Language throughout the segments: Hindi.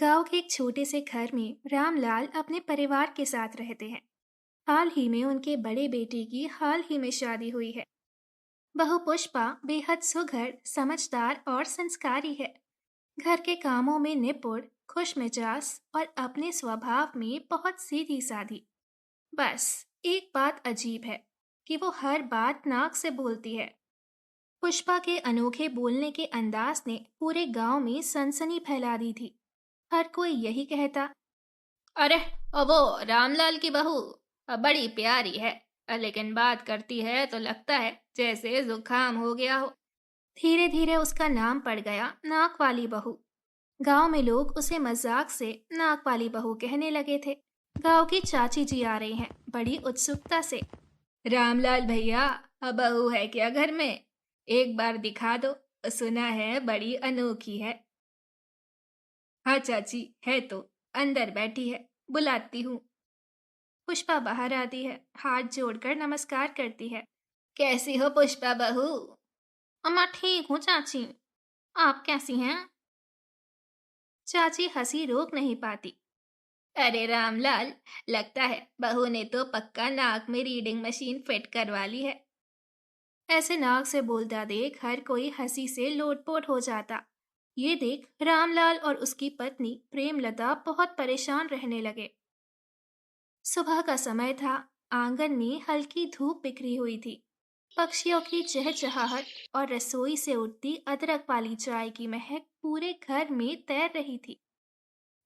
गांव के एक छोटे से घर में रामलाल अपने परिवार के साथ रहते हैं। हाल ही में उनके बड़े बेटे की हाल ही में शादी हुई है। बहू पुष्पा बेहद सुघड़, समझदार और संस्कारी है। घर के कामों में निपुण, खुश मिजाज और अपने स्वभाव में बहुत सीधी साधी। बस एक बात अजीब है कि वो हर बात नाक से बोलती है। पुष्पा के अनोखे बोलने के अंदाज ने पूरे गांव में सनसनी फैला दी थी। हर कोई यही कहता, अरे वो रामलाल की बहू बड़ी प्यारी है। लेकिन बात करती है तो लगता है जैसे जुकाम हो गया हो। धीरे धीरे उसका नाम पड़ गया नाक वाली बहू। गांव में लोग उसे मजाक से नाक वाली बहू कहने लगे थे। गांव की चाची जी आ रही हैं बड़ी उत्सुकता से। रामलाल भैया, अब बहू है क्या घर में? एक बार दिखा दो, सुना है बड़ी अनोखी है। हाँ चाची, है तो अंदर बैठी है, बुलाती हूँ। पुष्पा बाहर आती है, हाथ जोड़कर नमस्कार करती है। कैसी हो पुष्पा बहू? अम्मा ठीक हूँ चाची, आप कैसी हैं? चाची हंसी रोक नहीं पाती। अरे रामलाल, लगता है बहू ने तो पक्का नाक में रीडिंग मशीन फिट करवा ली है। ऐसे नाक से बोलता देख हर कोई हंसी से लोटपोट हो जाता। ये देख रामलाल और उसकी पत्नी प्रेमलता बहुत परेशान रहने लगे। सुबह का समय था। आंगन में हल्की धूप बिखरी हुई थी। पक्षियों की चहचहाहट और रसोई से उठती अदरक वाली चाय की महक पूरे घर में तैर रही थी।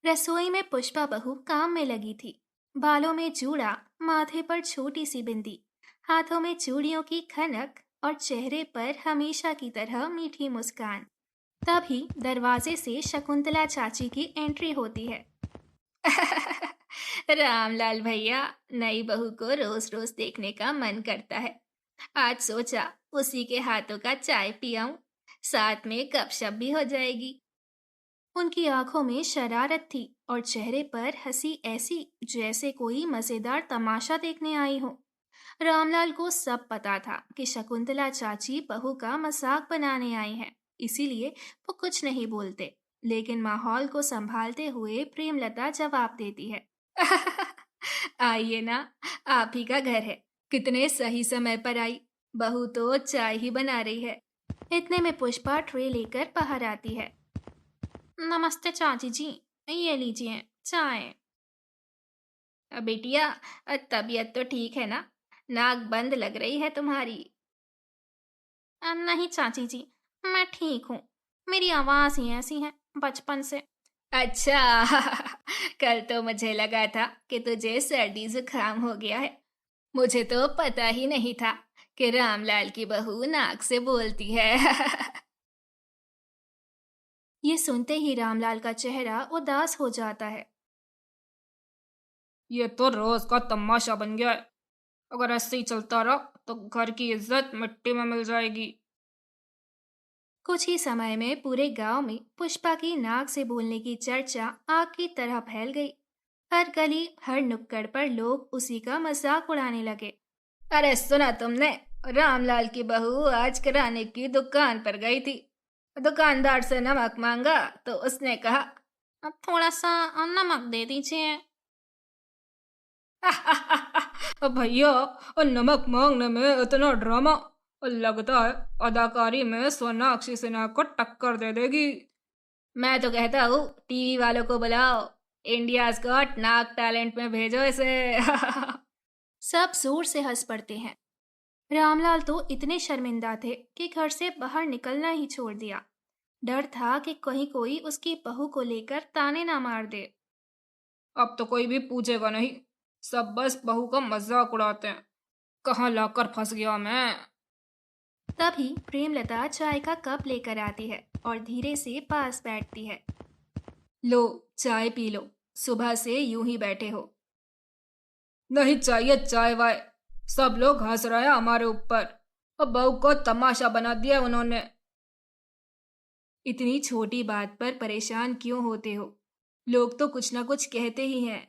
रसोई में पुष्पा बहू काम में लगी थी। बालों में जूड़ा, माथे पर छोटी सी बिंदी, हाथों में चूड़ियों की खनक और चेहरे पर हमेशा की तरह मीठी मुस्कान। तभी दरवाजे से शकुंतला चाची की एंट्री होती है। रामलाल भैया, नई बहू को रोज रोज देखने का मन करता है। आज सोचा उसी के हाथों का चाय पियाऊं, साथ में गपशप भी हो जाएगी। उनकी आंखों में शरारत थी और चेहरे पर हंसी ऐसी जैसे कोई मजेदार तमाशा देखने आई हो। रामलाल को सब पता था कि शकुंतला चाची बहू का मजाक बनाने आई हैं, इसीलिए वो कुछ नहीं बोलते। लेकिन माहौल को संभालते हुए प्रेमलता जवाब देती है। आइए ना, आप ही का घर है। कितने सही समय पर आई। बहू तो चाय ही बना रही है। इतने में पुष्पा ट्रे लेकर बाहर आती है। नमस्ते चाची जी, ये लीजिए चाय। बेटिया, तबीयत तो ठीक है ना? नाक बंद लग रही है तुम्हारी। नहीं चाची जी, मैं ठीक हूँ। मेरी आवाज ही ऐसी है बचपन से। अच्छा। कल तो मुझे लगा था कि तुझे सर्दी जुकाम हो गया है। मुझे तो पता ही नहीं था कि रामलाल की बहू नाक से बोलती है। ये सुनते ही रामलाल का चेहरा उदास हो जाता है। ये तो रोज का तमाशा बन गया है। अगर ऐसे ही चलता रहा तो घर की इज्जत मिट्टी में मिल जाएगी। कुछ ही समय में पूरे गांव में पुष्पा की नाक से बोलने की चर्चा आग की तरह फैल गई। हर गली, हर नुक्कड़ पर लोग उसी का मजाक उड़ाने लगे। अरे सुना तुमने? रामलाल की बहू आज किराने की दुकान पर गई थी। दुकानदार से नमक मांगा तो उसने कहा, अब थोड़ा सा नमक दे दीजिए। अब भैया, और नमक मांगने में इतना ड्रामा, और लगता है अदाकारी में सोनाक्षी सिन्हा को टक्कर दे देगी। मैं तो कहता हूँ टीवी वालों को बुलाओ, इंडियाज गॉट नाक टैलेंट में भेजो इसे। सब जोर से हंस पड़ते हैं। रामलाल तो इतने शर्मिंदा थे कि घर से बाहर निकलना ही छोड़ दिया। डर था कि कहीं कोई उसकी बहू को लेकर ताने ना मार दे। अब तो कोई भी पूछेगा नहीं, सब बस बहू का मजाक उड़ाते हैं। कहाँ लाकर फंस गया मैं। तभी प्रेमलता चाय का कप लेकर आती है और धीरे से पास बैठती है। लो, चाय पी लो, सुबह से यूं ही बैठे हो। नहीं चाहिए चाय वाय, सब लोग हंस रहे हैं हमारे ऊपर। अब बहू को तमाशा बना दिया उन्होंने। इतनी छोटी बात पर परेशान क्यों होते हो? लोग तो कुछ ना कुछ कहते ही हैं।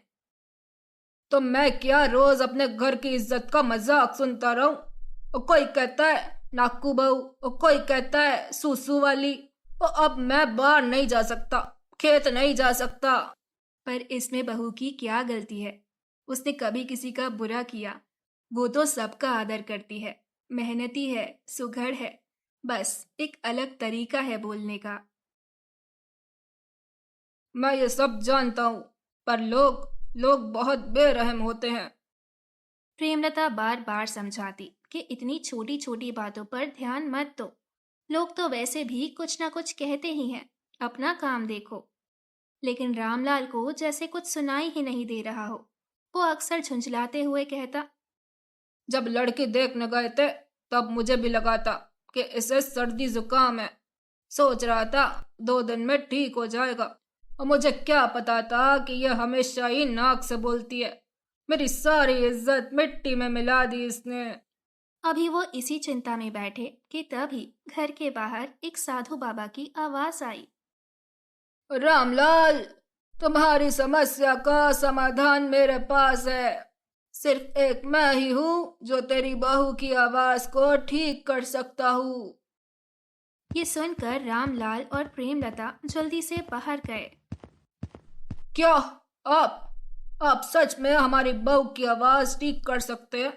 तो मैं क्या रोज अपने घर की इज्जत का मजाक सुनता रहूं? और कोई कहता है नाकू बहू, और कोई कहता है सूसू वाली। और अब मैं बाहर नहीं जा सकता, खेत नहीं जा सकता। पर इसमें बहू की क्या गलती है? उसने कभी किसी का बुरा किया? वो तो सबका आदर करती है, मेहनती है, सुघड़ है। बस एक अलग तरीका है बोलने का। मैं ये सब जानता हूँ, पर लोग लोग बहुत बेरहम होते हैं। प्रेमलता बार बार समझाती कि इतनी छोटी छोटी बातों पर ध्यान मत दो। लोग तो वैसे भी कुछ ना कुछ कहते ही हैं। अपना काम देखो। लेकिन रामलाल को जैसे कुछ सुनाई ही नहीं दे रहा हो। वो अक्सर झुंझलाते हुए कहता। जब लड़की देखने गए थे, तब मुझे भी लगा था कि इसे सर्दी जुकाम है। सोच रहा था 2 दिन में ठीक हो जाएगा, और मुझे क्या पता था कि यह हमेशा ही नाक से बोलती है। मेरी सारी इज्जत मिट्टी में मिला दी इसने। अभी वो इसी चिंता में बैठे कि तभी घर के बाहर एक साधु बाबा की आवाज आई। रामलाल, तुम्हारी समस्या का समाधान मेरे पास है। सिर्फ एक मैं ही हूँ जो तेरी बहू की आवाज को ठीक कर सकता हूँ। ये सुनकर रामलाल और प्रेमलता जल्दी से बाहर गए। क्या आप आप सच में हमारी बहू की आवाज ठीक कर सकते हैं?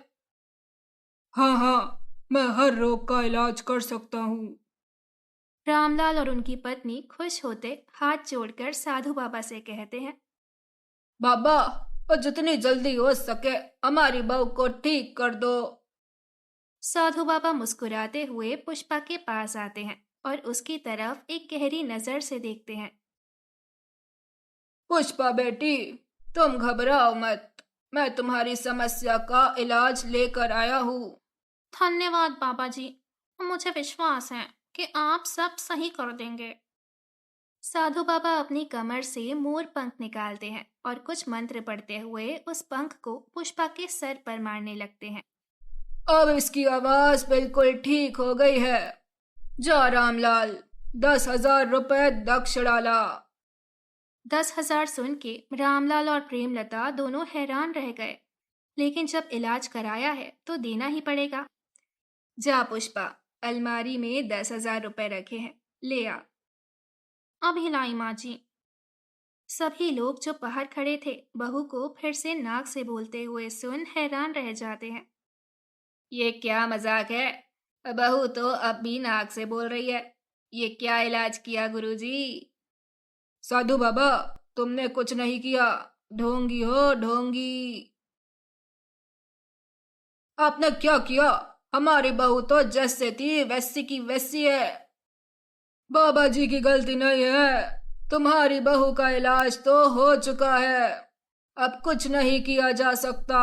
हाँ हाँ, मैं हर रोग का इलाज कर सकता हूँ। रामलाल और उनकी पत्नी खुश होते हाथ जोड़कर साधु बाबा से कहते हैं। बाबा, और जितनी जल्दी हो सके हमारी बहू को ठीक कर दो। साधु बाबा मुस्कुराते हुए पुष्पा के पास आते हैं और उसकी तरफ एक गहरी नजर से देखते हैं। पुष्पा बेटी, तुम घबराओ मत। मैं तुम्हारी समस्या का इलाज लेकर आया हूँ। धन्यवाद बाबा जी। मुझे विश्वास है कि आप सब सही कर देंगे। साधु बाबा अपनी कमर से मोर पंख निकालते हैं और कुछ मंत्र पढ़ते हुए उस पंख को पुष्पा के सर पर मारने लगते हैं। अब इसकी आवाज बिल्कुल ठीक हो गई है। जा रामलाल, 10,000 रुपए दक्षिणा ला। 10,000 सुन के रामलाल और प्रेमलता दोनों हैरान रह गए। लेकिन जब इलाज कराया है तो देना ही पड़ेगा। जा पुष्पा, अलमारी में 10,000 रुपए रखे हैं, ले आ। अभी लाई माँ जी। सभी लोग जो बाहर खड़े थे बहू को फिर से नाक से बोलते हुए सुन हैरान रह जाते हैं। ये क्या मजाक है? बहू तो अब भी नाक से बोल रही है। ये क्या इलाज किया गुरुजी? साधु बाबा, तुमने कुछ नहीं किया। ढोंगी हो ढोंगी। आपने क्या किया? हमारी बहू तो जैसे थी वैसी की वैसी है। बाबा जी की गलती नहीं है। तुम्हारी बहू का इलाज तो हो चुका है। अब कुछ नहीं किया जा सकता।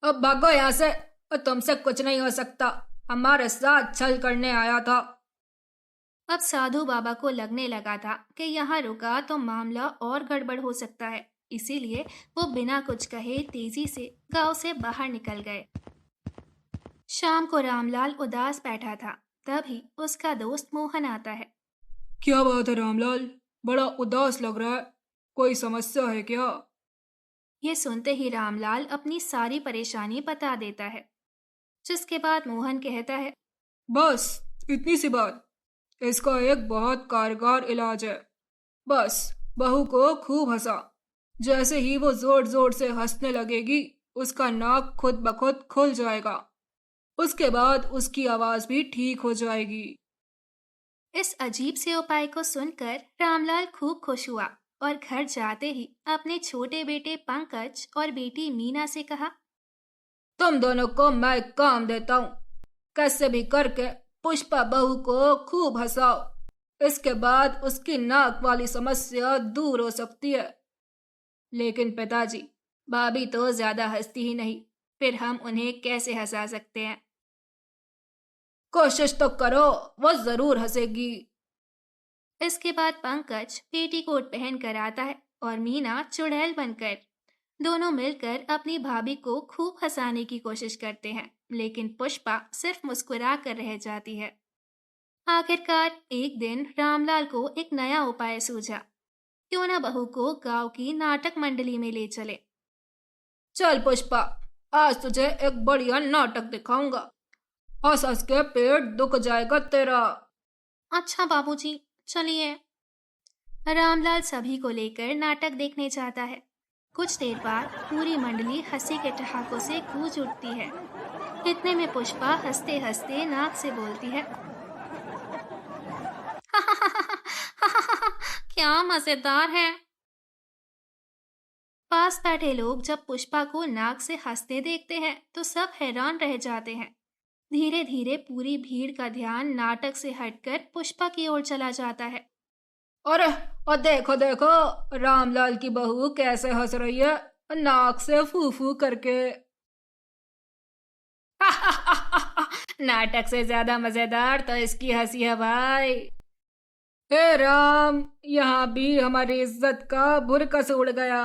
अब भागो यहाँ से, और तुमसे कुछ नहीं हो सकता। हमारे साथ छल करने आया था। अब साधु बाबा को लगने लगा था कि यहाँ रुका तो मामला और गड़बड़ हो सकता है। इसीलिए वो बिना कुछ कहे तेजी से गांव से बाहर निकल गए। शाम को रामलाल उदास बैठा था। तभी उसका दोस्त मोहन आता है। क्या बात है रामलाल, बड़ा उदास लग रहा है। कोई समस्या है क्या? ये सुनते ही रामलाल अपनी सारी परेशानी बता देता है। जिसके बाद मोहन कहता है। बस इतनी सी बात। इसका एक बहुत कारगर इलाज है। बस बहू को खूब हंसा। जैसे ही वो जोर जोर से हंसने लगेगी, उसका नाक खुद ब खुद खुल जाएगा। उसके बाद उसकी आवाज भी ठीक हो जाएगी। इस अजीब से उपाय को सुनकर रामलाल खूब खुश हुआ और घर जाते ही अपने छोटे बेटे पंकज और बेटी मीना से कहा। तुम दोनों को मैं एक काम देता हूँ। कैसे भी करके पुष्पा बहू को खूब हंसाओ। इसके बाद उसकी नाक वाली समस्या दूर हो सकती है। लेकिन पिताजी, भाभी तो ज्यादा हंसती ही नहीं। फिर हम उन्हें कैसे हंसा सकते हैं? कोशिश तो करो, वो जरूर हंसेगी। इसके बाद पंकज पेटीकोट पहन कर आता है और मीना चुड़ैल बनकर। दोनों मिलकर अपनी भाभी को खूब हंसाने की कोशिश करते हैं, लेकिन पुष्पा सिर्फ मुस्कुरा कर रह जाती है। आखिरकार एक दिन रामलाल को एक नया उपाय सूझा। क्यों ना बहू को गांव की नाटक मंडली में ले चले। चल पुष्पा, आज तुझे एक बढ़िया नाटक दिखाऊंगा। हंस हंस के पेट दुख जाएगा तेरा। अच्छा बाबूजी, चलिए। रामलाल सभी को लेकर नाटक देखने जाता है। कुछ देर बाद पूरी मंडली हंसी के ठहाकों से गूंज उठती है। इतने में पुष्पा हंसते हंसते नाक से बोलती है, क्या मजेदार है। पास बैठे लोग जब पुष्पा को नाक से हंसते देखते हैं तो सब हैरान रह जाते हैं। धीरे धीरे पूरी भीड़ का ध्यान नाटक से हटकर पुष्पा की ओर चला जाता है। अरे, और देखो देखो, रामलाल की बहू कैसे हंस रही है, नाक से फू फू करके। नाटक से ज्यादा मजेदार तो इसकी हंसी है भाई। हे राम, यहाँ भी हमारी इज्जत का बुरकस उड़ गया।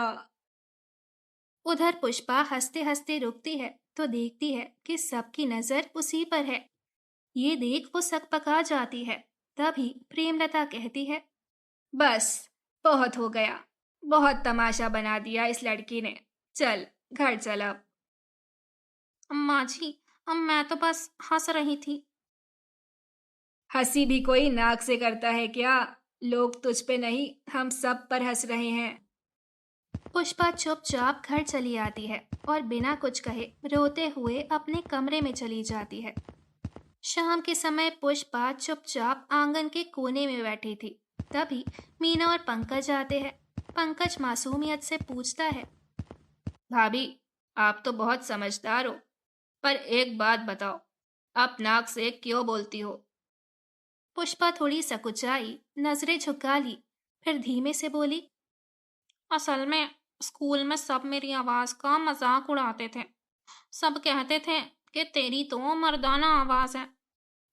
उधर पुष्पा हंसते हंसते रुकती है तो देखती है कि सबकी नजर उसी पर है। ये देख वो सकपका जाती है। तभी प्रेमलता कहती है, बस, बहुत हो गया। बहुत तमाशा बना दिया इस लड़की ने। चल, घर चल अब। अम्मा जी, मैं तो बस हंस रही थी। हंसी भी कोई नाक से करता है क्या? लोग तुझ पे नहीं, हम सब पर हंस रहे हैं। पुष्पा चुपचाप घर चली आती है और बिना कुछ कहे रोते हुए अपने कमरे में चली जाती है। शाम के समय पुष्पा चुपचाप आंगन के कोने में बैठी थी। तभी मीना और पंकज आते हैं। पंकज मासूमियत से पूछता है, भाभी, आप तो बहुत समझदार हो, पर एक बात बताओ, आप नाक से क्यों बोलती हो? पुष्पा थोड़ी सकुचाई, नजरें झुका ली, फिर धीमे से बोली, असल में स्कूल में सब मेरी आवाज का मजाक उड़ाते थे। सब कहते थे कि तेरी तो मर्दाना आवाज है।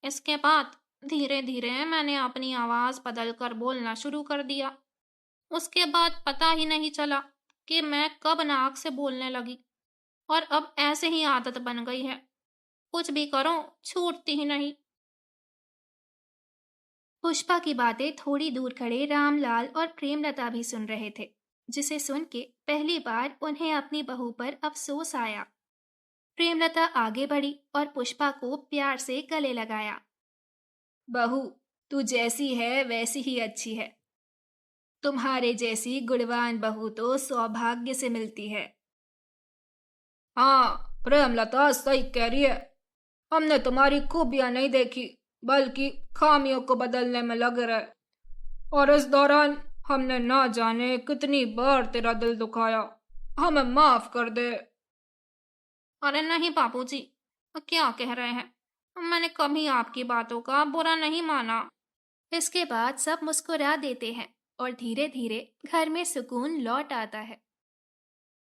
इसके बाद धीरे धीरे मैंने अपनी आवाज बदल कर बोलना शुरू कर दिया। उसके बाद पता ही नहीं चला कि मैं कब नाक से बोलने लगी, और अब ऐसे ही आदत बन गई है। कुछ भी करो, छूटती ही नहीं। पुष्पा की बातें थोड़ी दूर खड़े रामलाल और प्रेमलता भी सुन रहे थे, जिसे सुन के पहली बार उन्हें अपनी बहू पर अफसोस आया। प्रेमलता आगे बढ़ी और पुष्पा को प्यार से गले लगाया। बहू, तू जैसी है वैसी ही अच्छी है। तुम्हारे जैसी गुणवान बहू तो सौभाग्य से मिलती है। हाँ, प्रेमलता सही कह रही है। हमने तुम्हारी खूबियां नहीं देखी, बल्कि खामियों को बदलने में लगे रहे। और इस दौरान हमने ना जाने कितनी बार तेरा दिल दुखाया। हमें माफ कर दे। अरे नहीं बाबूजी, क्या कह रहे हैं? मैंने कभी आपकी बातों का बुरा नहीं माना। इसके बाद सब मुस्कुरा देते हैं और धीरे धीरे घर में सुकून लौट आता है।